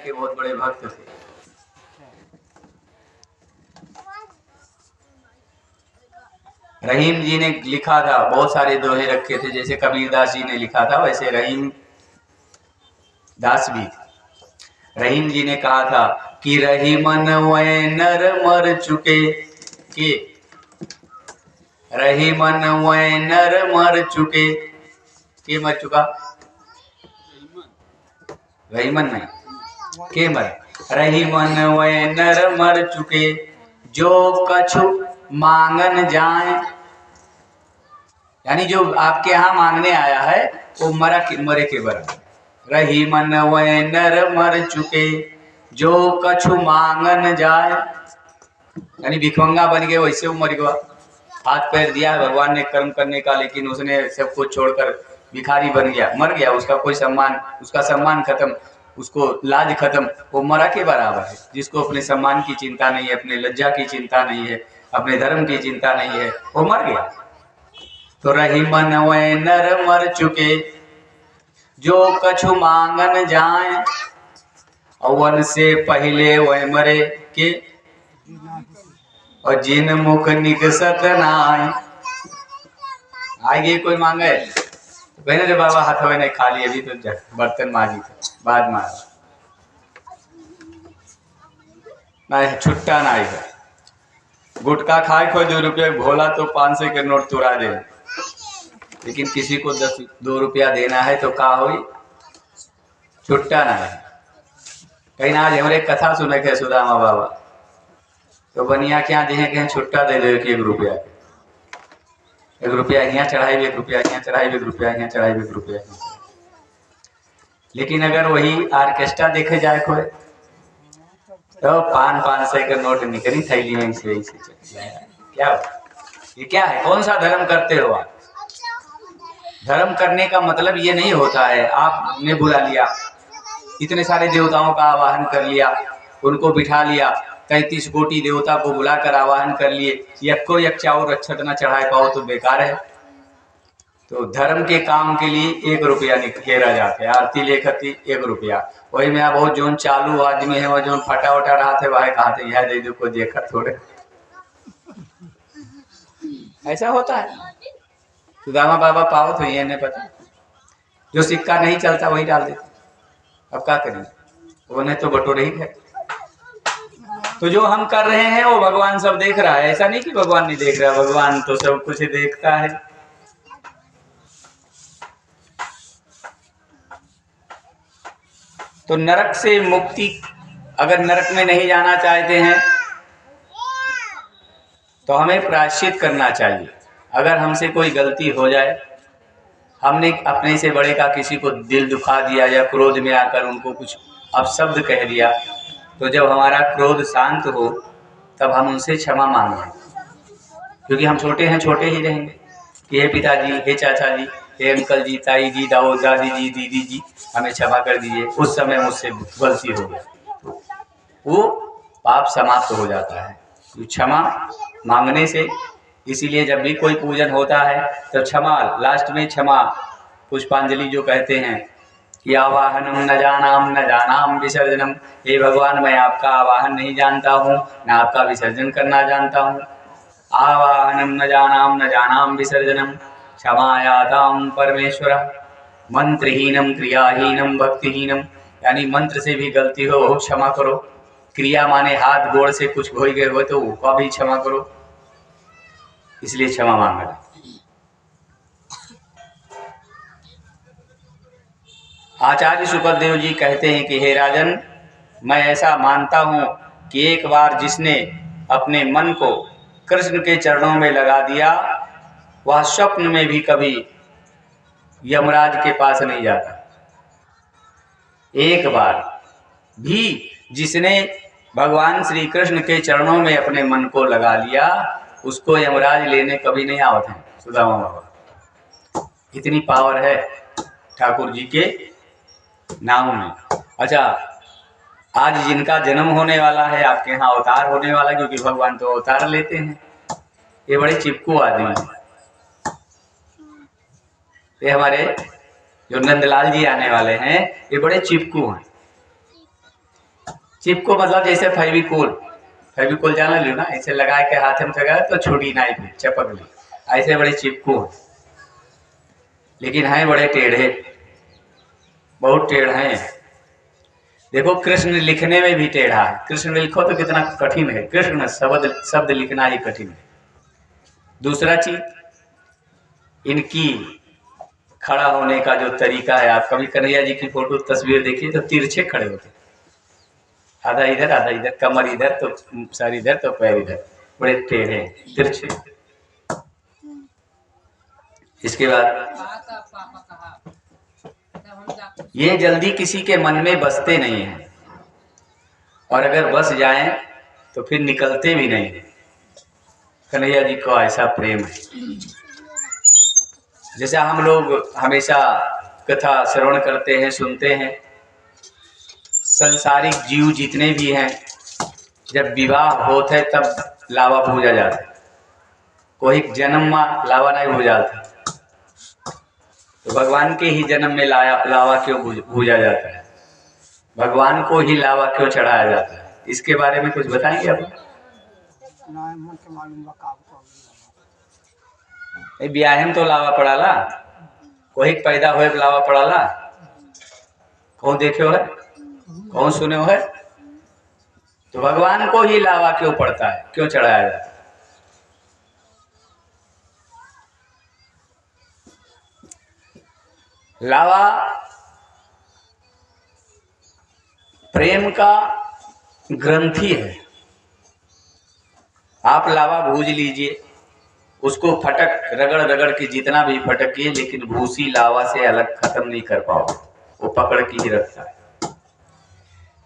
के बहुत बड़े भक्त थे। रहीम जी ने लिखा था, बहुत सारे दोहे रखे थे, जैसे कबीरदास जी ने लिखा था वैसे रहीम दास भी थे। रहीम जी ने कहा था कि रही मन वै नर मर चुके, के रही मन वै नर मर चुके, के मर चुका, रही मन नहीं, के मर, रही मन वै नर मर चुके, जो कछु मांगन जाए, यानी जो आपके यहाँ मांगने आया है वो मरे के बराबर। रही मन वै नर मर चुके, जो कछु मांगन जाए, यानी भिखमंगा बन गए वैसे वो मर गया। हाथ पैर दिया है भगवान ने कर्म करने का, लेकिन उसने सब कुछ छोड़कर भिखारी बन गया, मर गया। उसका कोई सम्मान, उसका सम्मान खत्म, उसको लाज खत्म, वो मरा के बराबर है। जिसको अपने सम्मान की चिंता नहीं है, अपने लज्जा की चिंता नहीं है, अपने धर्म की चिंता नहीं है, वो मर गया। तो रही मन वै नर मर चुके, जो कछु मांगन जाए, अवन से पहले वह मरे के, और जिन मुख निकसत नाय। आगे कोई मांगे तो कहने रे बाबा हाथ में नहीं, खाली अभी तो बर्तन मांगी थे, बाद मांगा नहीं, छुट्टा नहीं है। गुटखा खाए को 2 रुपये भोला तो 500 के नोट तुरा दे, लेकिन किसी को 2 रुपया देना है तो का हो, छुट्टा ना है। कहीं आज हमारे कथा सुने के सुदामा बाबा, तो बनिया क्या दें कहीं छुट्टा दे दे 1 रुपया, 1 रुपया यहाँ चढ़ाई, 1 रुपया यहाँ चढ़ाई, 1 रुपया यहाँ चढ़ाई, 1 रुपया। लेकिन अगर वही आर्केस्ट्रा देखे जाए कोई, तो 500 के नोट निकली थैली में से क्या हो? ये क्या है? कौन सा धर्म करते हो आप? धर्म करने का मतलब ये नहीं होता है आपने बुला लिया, इतने सारे देवताओं का आवाहन कर लिया, उनको बिठा लिया, 33 कोटि देवता को बुलाकर आवाहन कर लिए, यक्को एक चाउर अक्षत न चढ़ा पाओ तो बेकार है। तो धर्म के काम के लिए 1 रुपया घेरा जाता है, आरती लेखती 1 रुपया। वही में बहुत जोन चालू आदमी है, वह जोन फटा उठा रहा थे वह कहा थे यह दे दो को देखा थोड़े, ऐसा होता है। सुदामा बाबा पाओ तो ये नहीं पता, जो सिक्का नहीं चलता वही डाल देते, अब क्या करें, उन्हें तो बटोरे ही है। तो जो हम कर रहे हैं वो भगवान सब देख रहा है, ऐसा नहीं कि भगवान नहीं देख रहा, भगवान तो सब कुछ देखता है। तो नरक से मुक्ति, अगर नरक में नहीं जाना चाहते हैं तो हमें प्रायश्चित करना चाहिए। अगर हमसे कोई गलती हो जाए, हमने अपने से बड़े का किसी को दिल दुखा दिया या क्रोध में आकर उनको कुछ अपशब्द कह दिया, तो जब हमारा क्रोध शांत हो तब हम उनसे क्षमा मांगें, क्योंकि हम छोटे हैं, छोटे ही रहेंगे कि हे पिताजी, हे चाचा जी, हे अंकल जी, ताई जी, दाऊ दादी जी, दीदी जी, हमें क्षमा कर दीजिए, उस समय मुझसे गलती हो गया, वो पाप समाप्त हो जाता है क्षमा मांगने से। इसीलिए जब भी कोई पूजन होता है तो क्षमा, लास्ट में क्षमा पुष्पांजलि जो कहते हैं कि आवाहनम न जानाम न जानाम विसर्जनम, हे भगवान मैं आपका आवाहन नहीं जानता हूँ, न आपका विसर्जन करना जानता हूँ। आवाहनम न जानाम विसर्जनम, क्षमायाताम परमेश्वर, मंत्रहीनम क्रियाहीनम भक्तिहीनम, यानी मंत्र से भी गलती हो वो क्षमा करो, क्रिया माने हाथ गोड़ से कुछ हो गए हो तो उसका भी क्षमा करो, इसलिए क्षमा मांगना। आचार्य सुखदेव जी कहते हैं कि हे राजन, मैं ऐसा मानता हूँ कि एक बार जिसने अपने मन को कृष्ण के चरणों में लगा दिया, वह स्वप्न में भी कभी यमराज के पास नहीं जाता। एक बार भी जिसने भगवान श्री कृष्ण के चरणों में अपने मन को लगा लिया, उसको यमराज लेने कभी नहीं आवत है। सुदामा बाबा, इतनी पावर है ठाकुर जी के नाम में। अच्छा, आज जिनका जन्म होने वाला है, आपके यहाँ अवतार होने वाला, क्योंकि भगवान तो अवतार लेते हैं, ये बड़े चिपकू आदमी हैं। ये हमारे जो नंदलाल जी आने वाले हैं, ये बड़े चिपकू हैं। चिपको मतलब जैसे फेविकोल, फेविकोल जान लो ना, ऐसे लगा के हाथ में लगा तो छूटी ना ही चपक ली, ऐसे बड़े चिपको, लेकिन हैं बड़े टेढ़े, बहुत टेढ़ हैं। देखो कृष्ण लिखने में भी टेढ़ा है, कृष्ण लिखो तो कितना कठिन है, कृष्ण शब्द शब्द लिखना ही कठिन है। दूसरा चीज इनकी खड़ा होने का जो तरीका है, आप कभी कन्हैया जी की फोटो तस्वीर देखिए तो तिरछे खड़े होते, आधा इधर आधा इधर, कमर इधर तो सर इधर तो पैर इधर, बड़े टेढ़े तिरछे। इसके बाद ये जल्दी किसी के मन में बसते नहीं हैं, और अगर बस जाएं तो फिर निकलते भी नहीं। कन्हैया जी को ऐसा प्रेम है। जैसा हम लोग हमेशा कथा श्रवण करते हैं, सुनते हैं, संसारिक जीव जितने भी हैं जब विवाह होते है तब लावा भूजा जाता है, कोई जन्म में लावा नहीं भूजा जाता, तो भगवान के ही जन्म में लावा क्यों भूजा जाता है, भगवान को ही लावा क्यों चढ़ाया जाता है, इसके बारे में कुछ बताएंगे आप? ब्याह तो लावा पड़ाला, कोई पैदा हो लावा पड़ाला, कौन देखे हो है, कौन सुने हो है, तो भगवान को ही लावा क्यों पड़ता है, क्यों चढ़ाया जाता है? लावा प्रेम का ग्रंथि है। आप लावा भूज लीजिए, उसको फटक रगड़ रगड़ के जितना भी फटकिए, लेकिन भूसी लावा से अलग खत्म नहीं कर पाओगे, वो पकड़ के ही रखता है।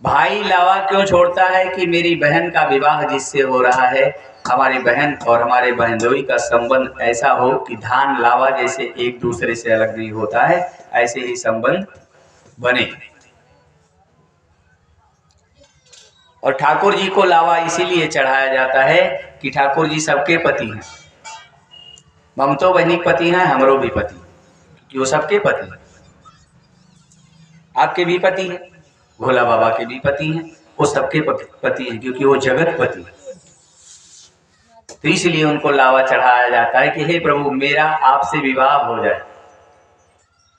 भाई लावा क्यों छोड़ता है कि मेरी बहन का विवाह जिससे हो रहा है, हमारी बहन और हमारे बहनोई का संबंध ऐसा हो कि धान लावा जैसे एक दूसरे से अलग नहीं होता है, ऐसे ही संबंध बने। और ठाकुर जी को लावा इसीलिए चढ़ाया जाता है कि ठाकुर जी सबके पति हैं, ममतो बहनी पति हैं, हमरो भी पति, क्योंकि वो सबके पति हैं। आपके भी पति हैं, भोला बाबा के भी पति हैं, वो सबके पति हैं, क्योंकि वो जगत पति है। तो इसलिए उनको लावा चढ़ाया जाता है कि हे प्रभु मेरा आपसे विवाह हो जाए,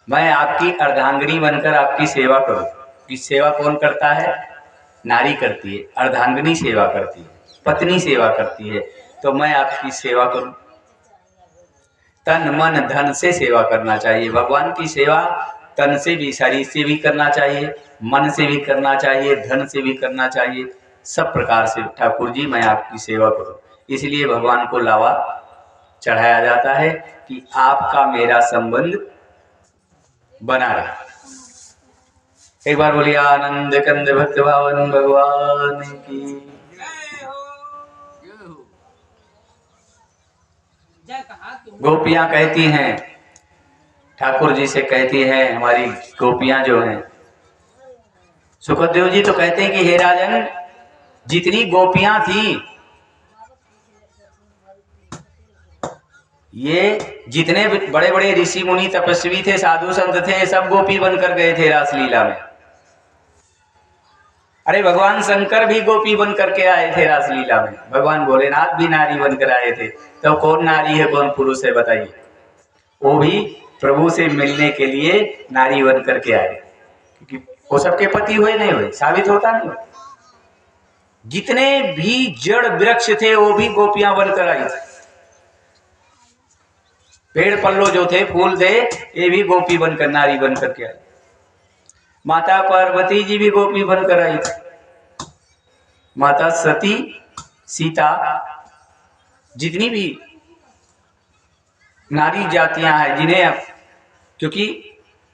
मैं आपकी अर्धांगिनी बनकर आपकी सेवा करूं। कि सेवा कौन करता है? नारी करती है, अर्धांगिनी सेवा करती है, पत्नी सेवा करती है, तो मैं आपकी सेवा करूं। तन मन धन से सेवा करना चाहिए, भगवान की सेवा तन से भी, शरीर से भी करना चाहिए, मन से भी करना चाहिए, धन से भी करना चाहिए, सब प्रकार से ठाकुर जी मैं आपकी सेवा करूं। इसलिए भगवान को लावा चढ़ाया जाता है कि आपका मेरा संबंध बना रहे। एक बार बोलिए आनंद कंद भक्त भावन भगवान की। गोपियां कहती हैं, ठाकुर जी से कहती हैं, हमारी गोपियां जो हैं, सुखदेव जी तो कहते हैं कि हे राजन, जितनी गोपियां थी, ये जितने बड़े बड़े ऋषि मुनि तपस्वी थे, साधु संत थे, सब गोपी बनकर गए थे रासलीला में। अरे भगवान शंकर भी गोपी बन करके आए थे रासलीला में, भगवान भोलेनाथ भी नारी बनकर आए थे। तो कौन नारी है कौन पुरुष है बताइए? वो भी प्रभु से मिलने के लिए नारी बन करके आए, क्योंकि वो सबके पति हुए नहीं हुए, साबित होता नहीं। जितने भी जड़ वृक्ष थे वो भी गोपियां बनकर आई थी, पेड़ पल्लो जो थे, फूल थे, ये भी गोपी बनकर, नारी बनकर के आई। माता पार्वती जी भी गोपी बनकर आई थी, माता सती, सीता, जितनी भी नारी जातियां हैं जिन्हें, क्योंकि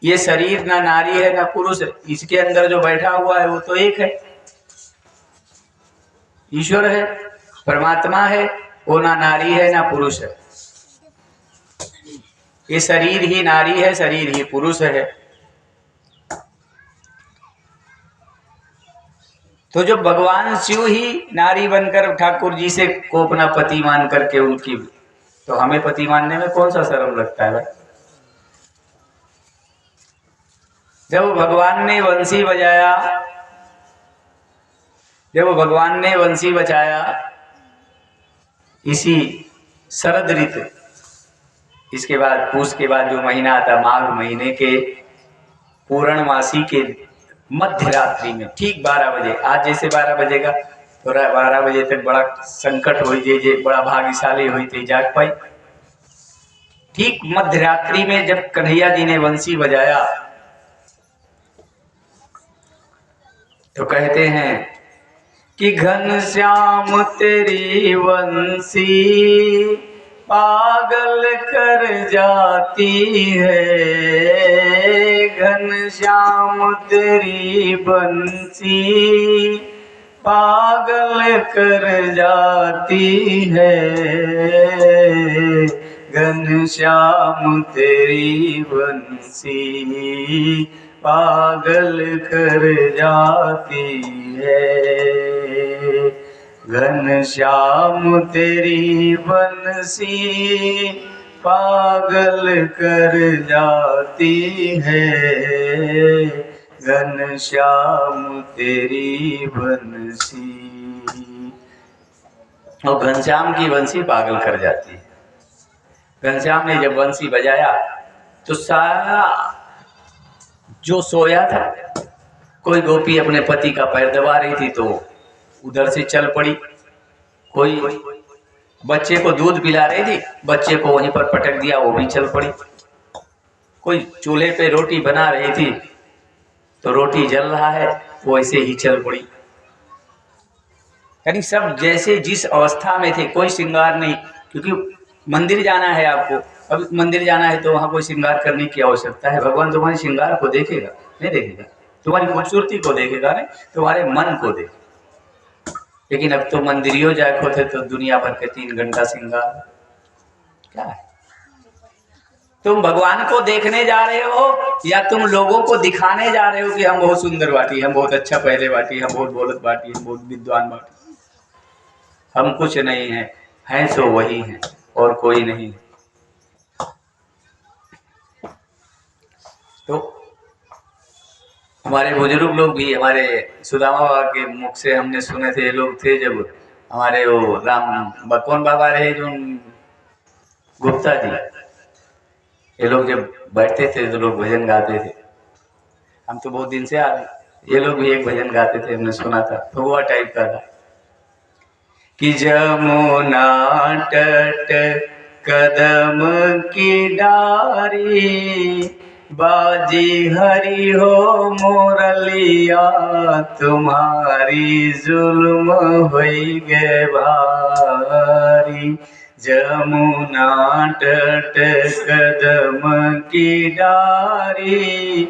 ये शरीर ना नारी है ना पुरुष है, इसके अंदर जो बैठा हुआ है वो तो एक है, ईश्वर है, परमात्मा है, वो ना नारी है ना पुरुष है। ये शरीर ही नारी है, शरीर ही पुरुष है। तो जो भगवान शिव ही नारी बनकर ठाकुर जी से को अपना पति मान करके उनकी, तो हमें पति मानने में कौन सा शर्म लगता है भाई? जब भगवान ने बंसी बजाया जब भगवान ने वंशी बचाया इसी शरद ऋतु, इसके बाद पूस के बाद जो महीना आता माघ महीने के पूर्णमासी के मध्य रात्रि में ठीक 12 बजे, आज जैसे 12 बजेगा तो 12 बजे तक बड़ा संकट हो जे बड़ा भाग्यशाली हुई थी जाग पाई। ठीक मध्य रात्रि में जब कन्हैया जी ने वंशी बजाया तो कहते हैं कि घनश्याम तेरी वंशी पागल कर जाती है, घनश्याम तेरी बंसी पागल कर जाती है, घनश्याम तेरी बंसी पागल कर जाती है, घनश्याम तेरी बंसी पागल कर जाती है, घनश्याम तेरी बंसी। और घनश्याम की बंसी पागल कर जाती है। घनश्याम ने जब बंसी बजाया तो सारा जो सोया था, कोई गोपी अपने पति का पैर दबा रही थी तो उधर से चल पड़ी, कोई बच्चे को दूध पिला रही थी, बच्चे को वहीं पर पटक दिया, वो भी चल पड़ी, कोई चूल्हे पे रोटी बना रही थी तो रोटी जल रहा है वो ऐसे ही चल पड़ी। यानी सब जैसे जिस अवस्था में थे, कोई श्रृंगार नहीं, क्योंकि मंदिर जाना है आपको, अब मंदिर जाना है तो वहाँ कोई श्रृंगार करने की आवश्यकता है? भगवान तुम्हारे श्रृंगार को देखेगा? नहीं देखेगा, तुम्हारी खूबसूरती को देखेगा, नहीं तुम्हारे मन को देखेगा। लेकिन अब तो मंदिरियों जाए होते तो दुनिया भर के 3 घंटा श्रृंगार क्या है? तुम भगवान को देखने जा रहे हो या तुम लोगों को दिखाने जा रहे हो कि हम बहुत सुंदर बाटी, हम बहुत अच्छा पहले बाटी, हम बहुत बोलत बाटी, हम बहुत विद्वान बाटी? हम कुछ नहीं हैं सो वही हैं और कोई नहीं। तो हमारे बुजुर्ग लोग भी, हमारे सुदामा बाबा के मुख से हमने सुने थे, ये लोग थे जब हमारे वो राम कौन बाबा रहे जो गुप्ता जी, ये लोग जब बैठते थे तो लोग भजन गाते थे। हम तो बहुत दिन से आ रहे, ये लोग भी एक भजन गाते थे, हमने सुना था, भगवा टाइप का था कि जमुना तट कदम की डारी, बाजी हरि हो मुरलिया, तुम्हारी जुल्म होई गे भारी, जमुना तट कदम की डारी।